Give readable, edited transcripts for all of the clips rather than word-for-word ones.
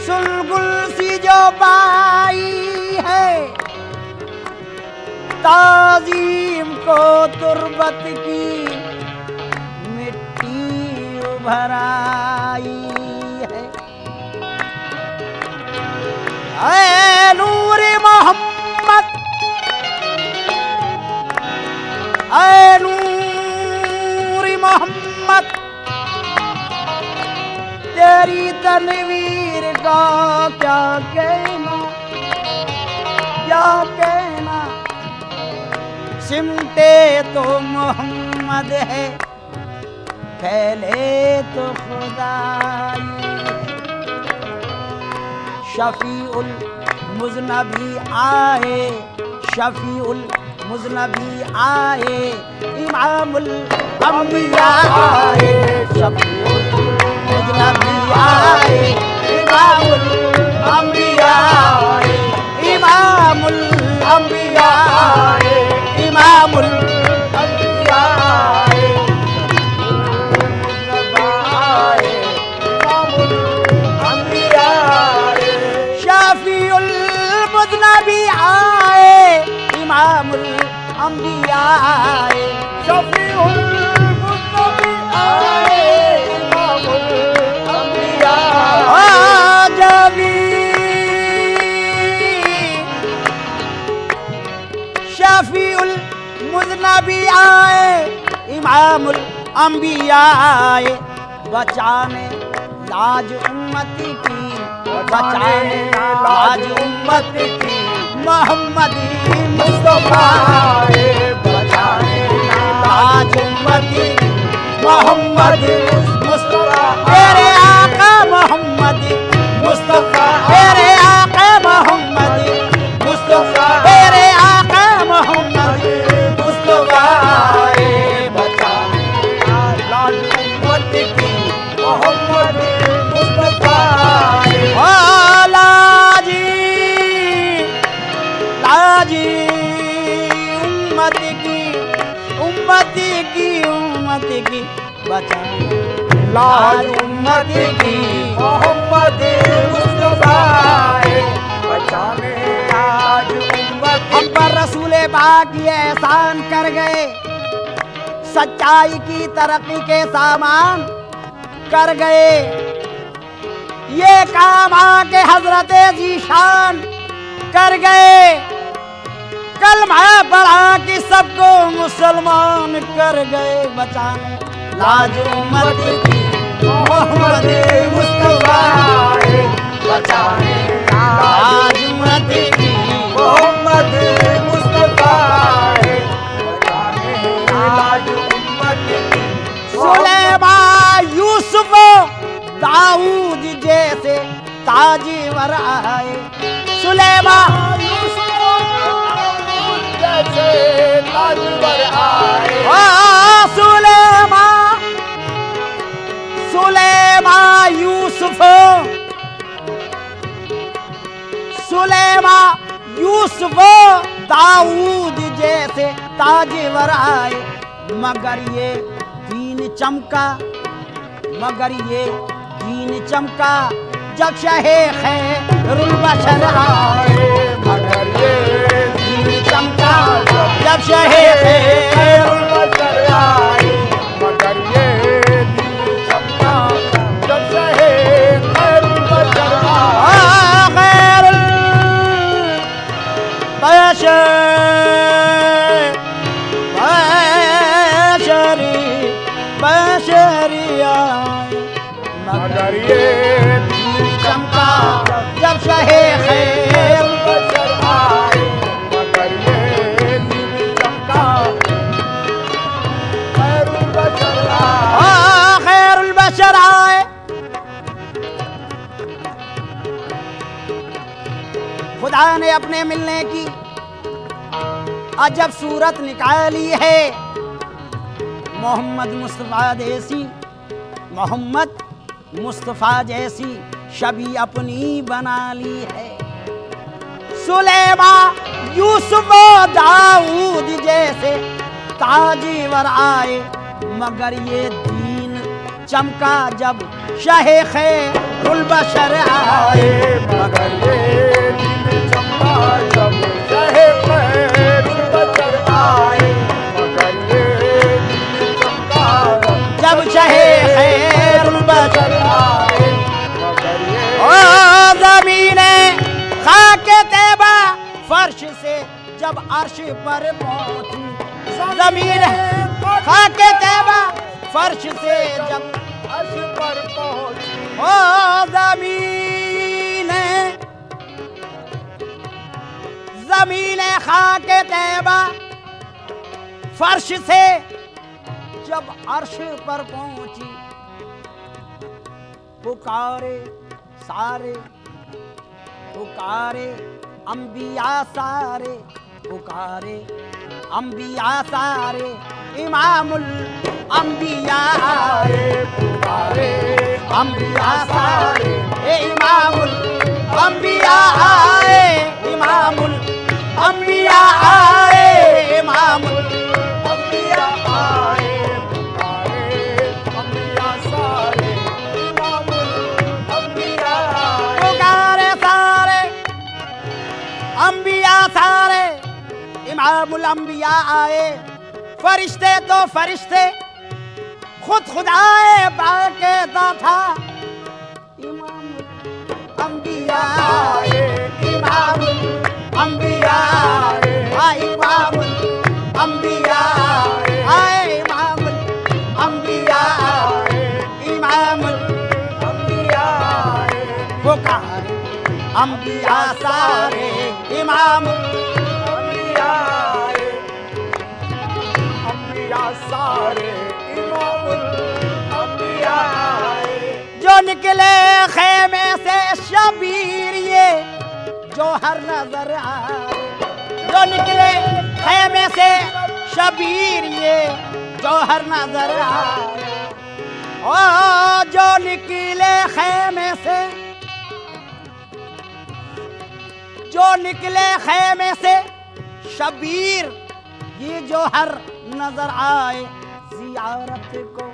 सुलगुल सी जो पाई है, ताजीम को तुर्बत की मिट्टी उभर आई है। ऐ नूर मोहम्मद, ऐ नूर मोहम्मद, तेरी तनवीर का क्या कहना, क्या कहना। सिमटे तो मोहम्मद है, फैले तो खुदाई। शफीउल मुज़नबी आए, शफीउल मुज़नबी आए, इमामुल अंबिया आए। शफीउल मुज़नबी आए, इमामुल अंबिया आए, इमामुल अंबिया आए, इमामुल अंबिया आए, इमामुल अंबिया आए। शफीउल मुज़नबी आए, इमामुल अंबिया आए। शफीउल मुज़नबी आए, इमामुल अंबिया आए। शफीउल मुज़नबी आए, इमामुल अंबिया आए। बचाने लाज उम्मती की, बचाने लाज उम्मती की, मोहम्मदी मुस्तफा आए। बचाने लाज उम्मती की, मोहम्मदी मुस्तफा। तेरे आका मोहम्मदी मुस्तफा, तेरे आका मोहम्मदी मुस्तफा, तेरे आका मोहम्मदी मुस्तफा आए। बचाने लाज उम्मती की, मोहम्मदी मुस्तफा आए। ओ लाजी, लाजी उम्मती की, उम्मती की, उम्मती की। बचाने लाज उम्मती की, मोहम्मदी मुस्तफा आए। बचाने लाज उम्मती। हम पर रसूले पाक ये एहसान कर गए, सच्चाई की तरक्की के सामान कर गए। ये काम आके हजरत जीशान कर गए। कलमा पढ़ा कि सबको मुसलमान कर गए। बचाने लाज उम्मती की, मोहम्मदी मुस्तफा आए। बचाने लाज उम्मती की, मोहम्मदी मुस्तफा आए। बचाने लाज उम्मती की। सुलेमान यूसुफ दाऊद जैसे ताजवर आए। सुलेमान यूसुफ दाऊद जैसे ताजवर आए। सुलेमान, सुलेमान यूसुफ, सुलेमान यूसुफ दाऊद जैसे ताजवर आए। मगर ये दीन चमका, मगर ये दीन चमका जब शहे खैरुल बशर आए। मगर ये दीन चमका जब शहे खैरुल बशर आए। मगर ये दीन चमका जब शहे खैरुल बशर आए। खैरुल बशर, बशरी आए। मगर ये दीन चमका जब शहे खैरुल बशर आए। मगर ये दीन चमका खैरुल बशर आए। खैरुल बशर आए। खुदा ने अपने मिलने की अजब सूरत निकाली है। मोहम्मद मुस्तफ़ा जैसी, मोहम्मद मुस्तफ़ा जैसी छवि अपनी बना ली है। सुलेमान यूसुफ दाऊद जैसे ताजवर आए। मगर ये दीन चमका जब शहे खैरुल बशर आए। जब अर्श पर पहुंची, जमीन खाके तैबा फर्श से जब अर्श पर पहुंची, ओ ज़मीन खाके तैबा फर्श से जब अर्श पर पहुंची, पुकारे सारे, पुकारे अंबिया सारे, पुकारे अंबिया सारे, इमामुल अंबिया आए, पुकारे अंबिया सारे, इमामुल अंबिया आए, इमामुल अंबिया आए, इमामुल अंबिया आए, पुकारे अंबिया सारे, इमामुल अंबिया आए, पुकारे सारे अंबिया सारे, इमामुल अंबिया आए। फरिश्ते तो फरिश्ते खुद खुदाए बाकायदा था, इमामुल अंबिया आए, इमामुल अंबिया आए, इमामुल अंबिया आए, इमामुल अंबिया आए, इमामुल अंबिया आए, पुकारे अंबिया सारे, इमामुल अंबिया आए, अंबिया सारे, इमामुल अंबिया आए, जो निकले खेमे से शबीर ये जौहर नजर आए, जो निकले खेमे से शबीर ये जौहर नजर आए, ओ जो निकले खेमे से, जो निकले खेमे से शबीर ये जौहर नजर आए। जियारत को,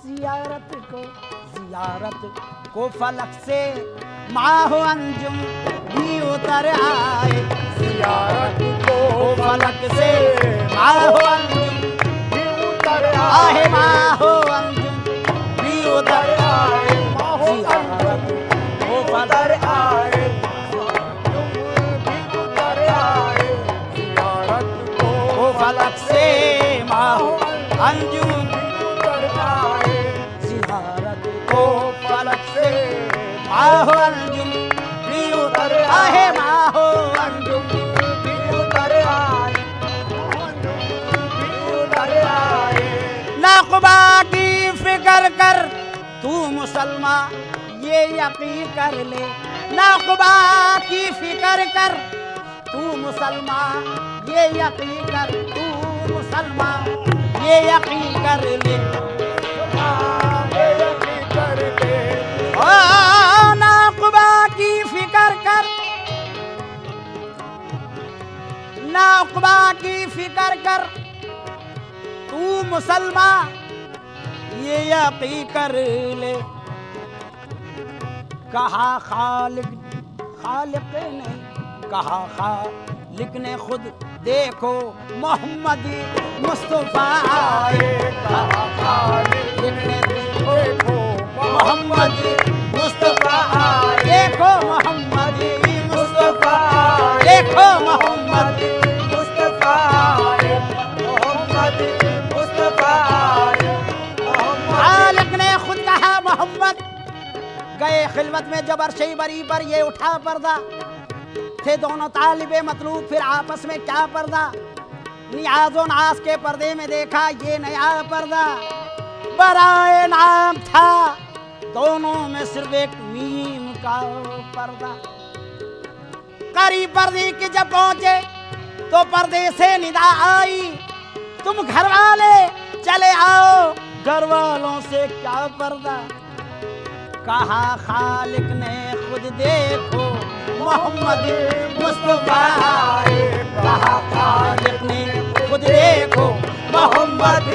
जियारत को, जियारत को फलक से माहो अंजुम भी उतर आए, जियारत को फलक से माहो अंजुम भी उतर आहे, माहो अंजुम भी उतर आए, माहो जियारत को उतर फलक आए, भी उतर आए, जियारत को फलक से माहो अंजुम भी उतर आए, जियारत को फलक से माहो अंजुम भी उतर आहे, माहो अंजुम भी उतर आए, भी उतर आए, नाक़ुबा की फिक्र कर तू मुसलमान ये यकीन कर ले, नाक़ुबा की फिक्र कर तू मुसलमान ये यकीन कर, तू मुसलमान ये यकीन कर ले, कर ले, ओ नाक़ुबा की फिक्र कर, नाक़ुबा की फिक्र कर तू मुसलमान ये यकीन कर ले। कहा खालिक, खालिक ने कहा, खालिक ने खुद देखो मोहम्मद मुस्तफा आए, कहा खालिक ने देखो मोहम्मद मुस्तफा आए, देखो मोहम्मद मुस्तफा आए, देखो मोहम्मद मुस्तफा आए, मोहम्मद मुस्तफा आए, खालिक ने खुद कहा मोहम्मद गए खिलवत में जब अर्शे बरी पर ये उठा पर्दा, थे दोनों तालिबे मतलूब फिर आपस में क्या पर्दा, नियाज़ो नाज के पर्दे में देखा ये नया पर्दा, बराए नाम था दोनों में सिर्फ एक मीम का पर्दा। करीब पर्दे के जब पहुंचे तो पर्दे से निदा आई, तुम घर वाले चले आओ, घर वालों से क्या पर्दा। कहा खालिक ने खुद देखो मोहम्मद मुस्तफा आए, कहा खालिक ने खुद देखो मोहम्मद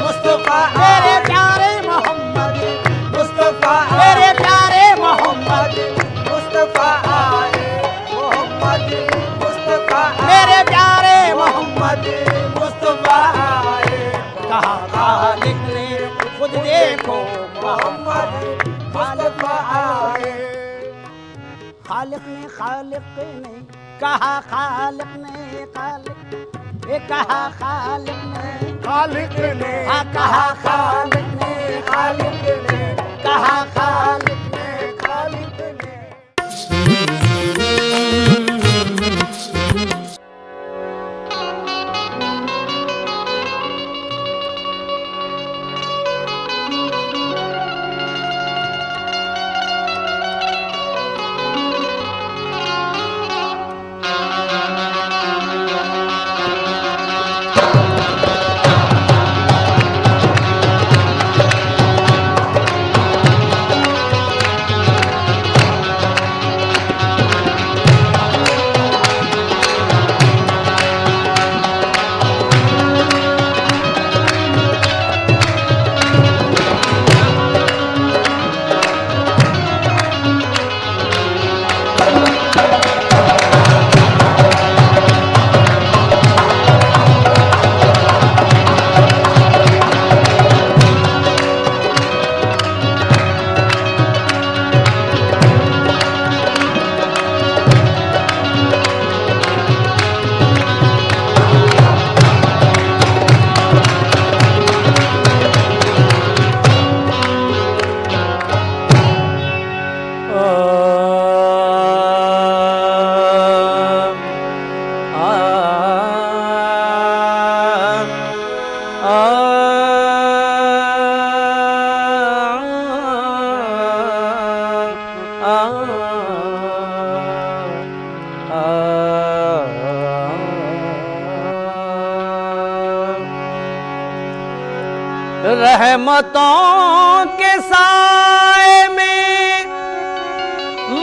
मुस्तफा, मेरे प्यारे मोहम्मद मुस्तफा, मेरे प्यारे मोहम्मद मुस्तफा आए, मोहम्मद मुस्तफा, मेरे प्यारे मोहम्मद मुस्तफा आए, कहा खालिक ने खुद देखो मोहम्मद मुस्तफा आए, खालिक ने कहा खालिक ने खालिक, ये कहा खालिक ने, खालिक ने, कहा खालिक ने, खालिक ने, कहा खालिक ने, खालिक ने। रहमतों के साए में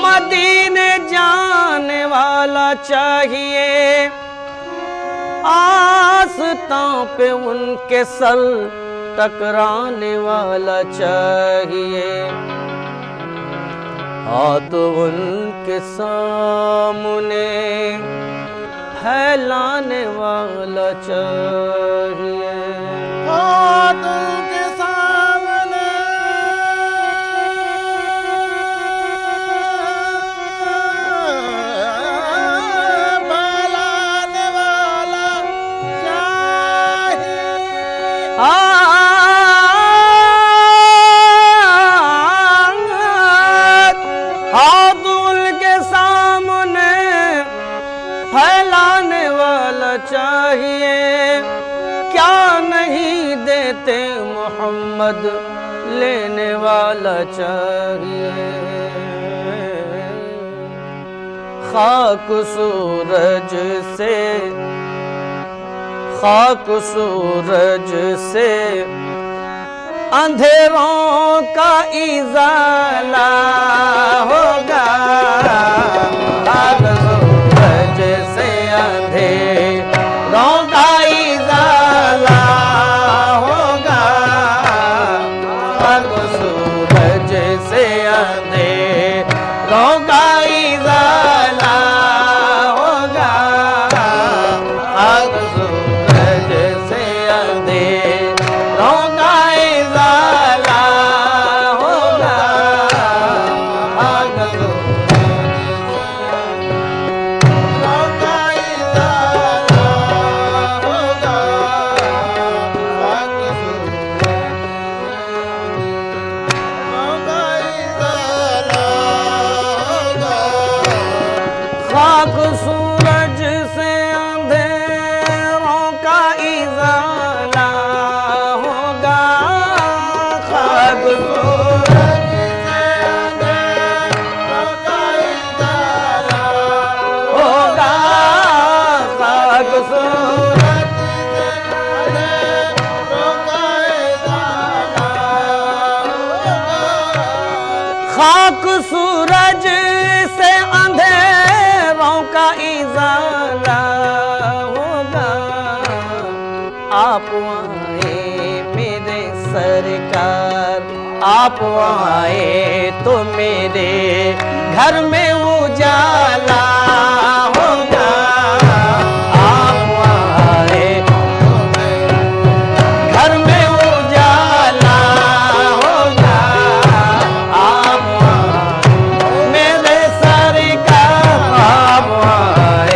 मदीने जाने वाला चाहिए, आस्तां पे उनके सर टकराने वाला चाहिए, हाथ उनके सामने फैलाने वाला चाहिए, हाथ उनके सामने फैलाने वाला चाहिए। हाथ उनके सामने फैलाने वाला चाहिए, क्या नहीं देते मोहम्मद लेने वाला चाहिए, खाक सूरज से, खाक सूरज से अंधेरों का इजाला होगा, खाक सूरज से अंधेरों का इजाला होगा, खाक सूरज से अंधेरों का इजाला होगा, खाक सूरज से अंधेरों का इजाला होगा, खाक खाक सूरज से अंधेरों का इजाला होगा, खाक सूरज से अंधेरों का इजाला होगा, खाक सूरज से अंधेरों का इजाला होगा, खाक सूरज से अंधेरों का इजाला होगा, आप आए मेरे सरकार, आप आए तो मेरे घर में उजाला होगा, आप आए तो मेरे घर में उजाला होगा, आप आए मेरे सरकार, आप आए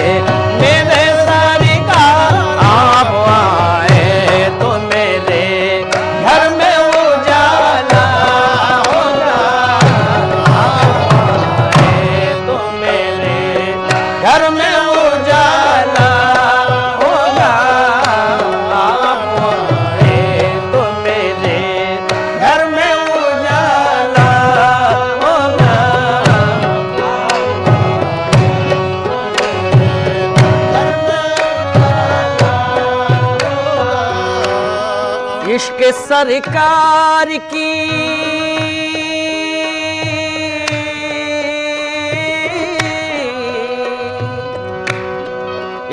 सरकार की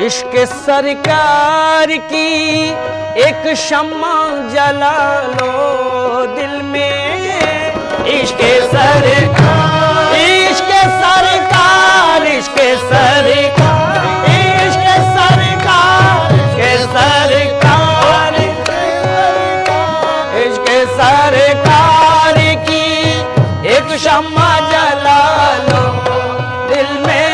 इश्क सरकार की एक शम्मा जला लो दिल में। इश्क सरकार, इश्क सरकार, इश्क सरकार, इश्क सरकार, इश्क सरकार, इश्क सरकार की एक शम्मा जला लो दिल में।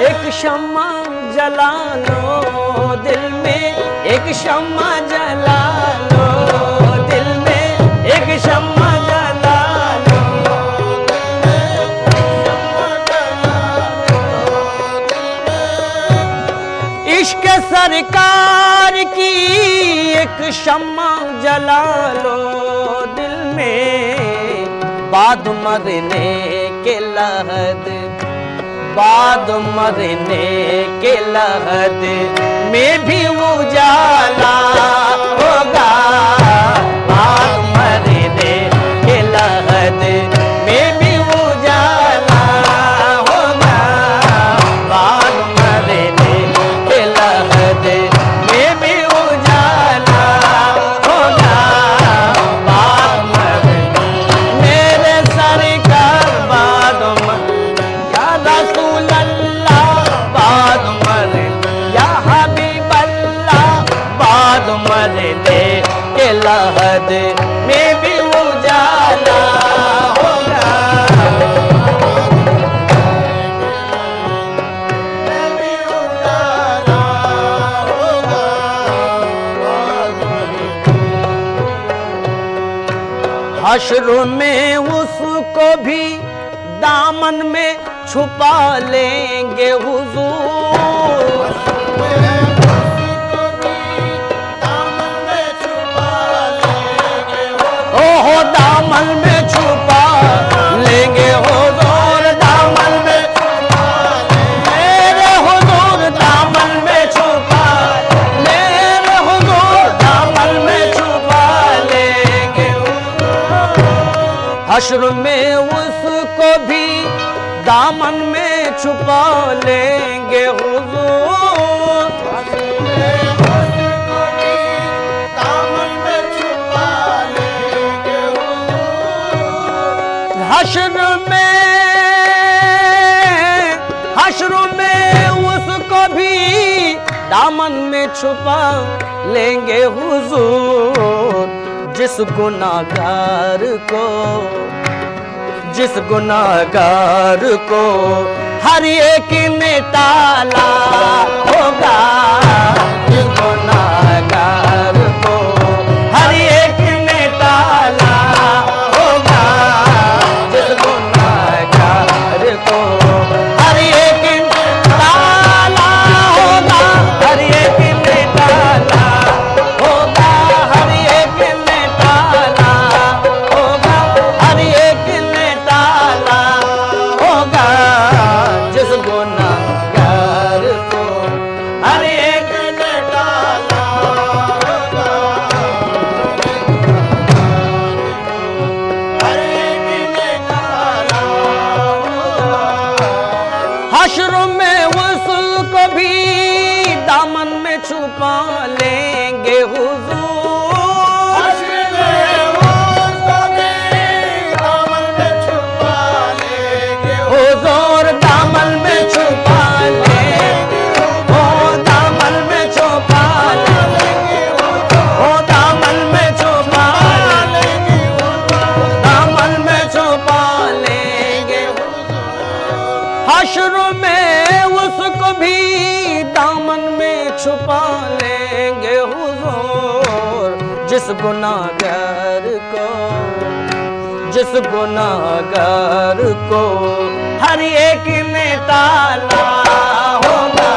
एक शम्मा जला लो दिल में, एक शम्मा जला लो दिल में, एक शम्मा जला लो इश्क सरकार की एक शम्मा जला लो दिल में। बाद मरने के लहद, बाद मरने के लहद में भी उजाला होगा। बाद मरने के लहद में भी उजाला होगा। बाद मरने के लहद में भी उजाला होगा। बाद मरने मेरे सरकार बाद या रसूल अल्लाह बाद मरने या हबीब अल्लाह बाद मरने के लहद में भी उजाला होगा। हश्र में उसको भी दामन में छुपा लेंगे हुजूर। ओहो दामन में छुपा लेंगे हुजूर, दामन में मेरे हुजूर, दामन में छुपा मेरे हुजूर, दामन में छुपा लेंगे हुजूर। हश्र में उसको भी दामन में छुपा लेंगे हुजूर। हश्र में उसको भी दामन में छुपा लेंगे हुजूर। जिस गुनाहगार को, जिस गुनाहगार को हर एक ने टाला होगा। जिस गुनाहगार को हर एक ने टाला होगा। जिस गुनाहगार को हर एक ने टाला होगा। हर एक ने टाला होगा। हर एक ने टाला होगा। हर एक ने टाला होगा। जिस गुनाहगार को हर एक ने टाला होगा। हर एक ने टाला होगा। हश्र में उसको भी दामन में छुपा लेंगे हुजूर। हुजूर दामन में छुपा लेंगे, ओ दामन में छुपा लेंगे, ओ दामन में छुपा लेंगे, दामन में छुपा लेंगे। हश्र में उसको भी दामन में छुपा लेंगे हुजूर। जिस गुनाहगार को, जिस गुनाहगार को हर एक ने टाला होगा।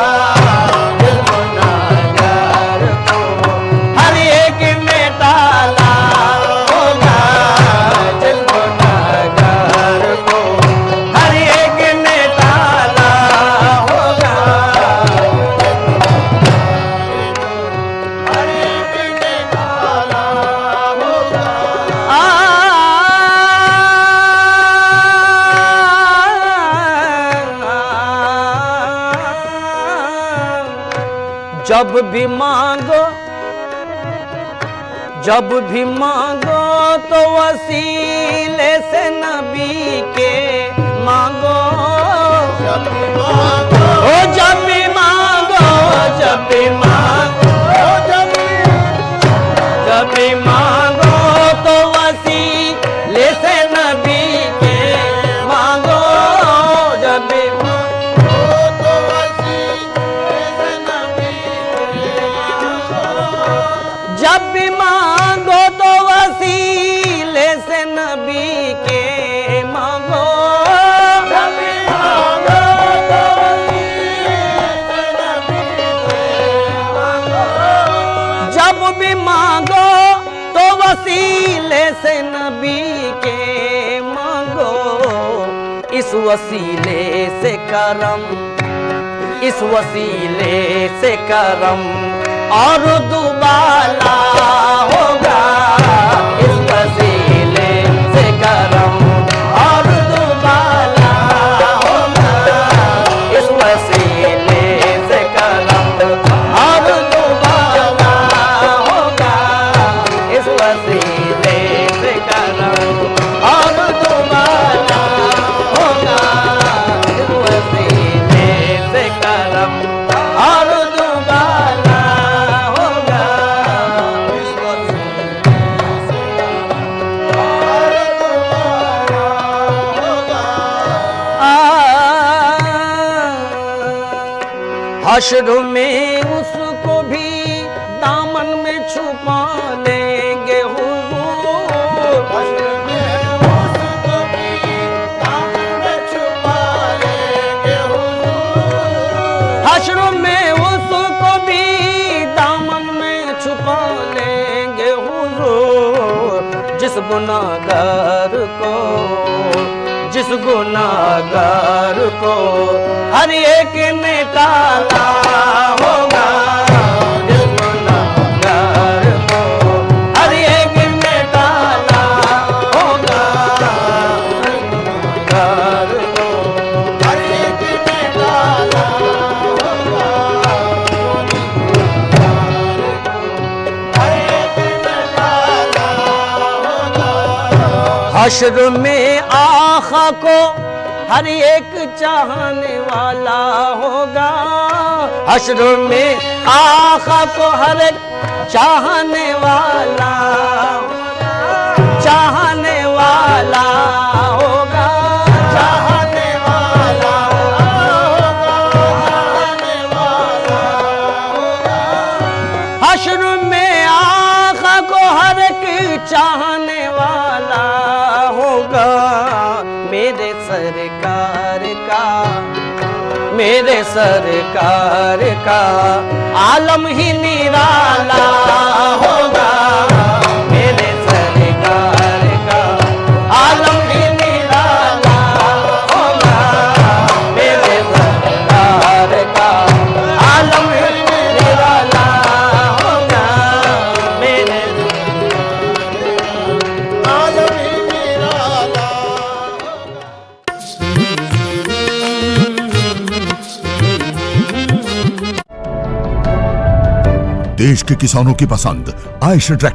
जिस गुनाहगार को हर एक ने टाला होगा। जिस गुनाहगार को हर एक ने टाला जब भी मांगो तो वसीले से नबी के मांगो। जब भी मांगो, ओ जब भी मांगो, जब भी मांगो, जब भी मांगो तो वसीले से नबी के मांगो। जब भी तो वसीले से नबी के मांगो। जब भी मांगो तो वसीले से नबी के मांगो। जब भी मांगो तो वसीले से नबी के मांगो। जब भी मांगो तो वसीले से नबी के मांगो। इस वसीले से करम, इस वसीले से करम और दुबाला होगा। इस वसीले से करम और दुबाला होगा। इस वसीले से करम और दुबाला होगा। इस वसीले से करम और दुबाला होगा। इस वसीले से करम और दुबाला होगा। इस वसीले से और तुम्हारा होगा। हश्र में उसको भी दामन में छुपा लेंगे हुजूर। हश्र में उसको भी दामन में छुपा लेंगे हुजूर। हश्र में उसको भी दामन में छुपा लेंगे हुजूर। जिस गुनाहगार को, जिस गुनाहगार को हर एक ने टाला होगा। जिस गुनाहगार को हर एक ने टाला होगा। गुनाहगार को हर एक ने डाला होगा। हर एक ने डाला होगा। हश्र में आखा को हर एक चाहने वाला होगा। हश्र में आखा को हर एक चाहने वाला, चाहने वाला होगा। चाहने वाला होगा। चाहने वाला होगा। हश्र में आखा को हर एक चाहने वाला होगा। मेरे सरकार का, मेरे सरकार का आलम ही निराला होगा। मेरे सरकार का आलम ही निराला होगा। मेरे सरकार का आलम ही निराला होगा। मेरे आलम ही निराला। देश के किसानों की पसंद आयशर ट्रैक्टर